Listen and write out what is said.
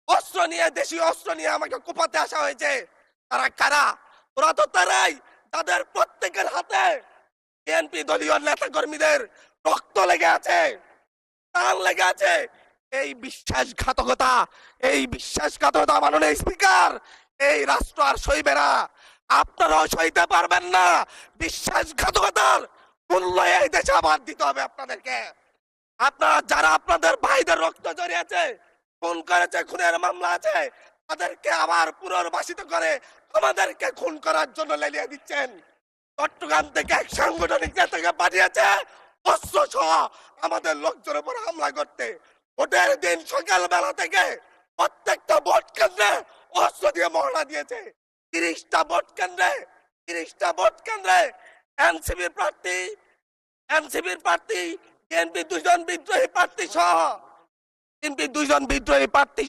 অস্ত্র নিয়ে, দেশীয় অস্ত্র নিয়ে আমাকে কোপাতে আসা হয়েছে। তারা কারা? ওরা তো তারাই তাদের প্রত্যেকের হাতে বিএনপি দলীয় নেতা কর্মীদের রক্ত লেগে আছে, প্রাণ লেগে আছে। এই বিশ্বাসঘাতকতা মাননীয় স্পিকার, এই রাষ্ট্র আর সইবে না। আপনারাও সইতে পারবেন না। বিশ্বাসঘাতকতার মূল্য এই দেশে আবার দিতে হবে আপনাদেরকে। আপনারা যারা আপনাদের ভাইদের রক্ত জড়িয়েছে, খুন করেছে, খুনের মামলা আছে, তাদেরকে আবার পুনর্বাসিত করে আমাদেরকে খুন করার জন্য লেলিয়ে দিচ্ছেন। চট্টগ্রাম থেকে এক সাংগঠনিক নেতাকে পাঠিয়েছে অস্ত্র সহ আমাদের লোকজনের উপর হামলা করতে। ভোটের দিন সকালবেলা থেকে প্রত্যেকটা ভোট কেন্দ্রে অস্ত্র দিয়ে মহড়া দিয়েছে। 30টা ভোট কেন্দ্রে এনসিপির প্রার্থী, বিএনপি দুজন বিদ্রোহী প্রার্থী সহ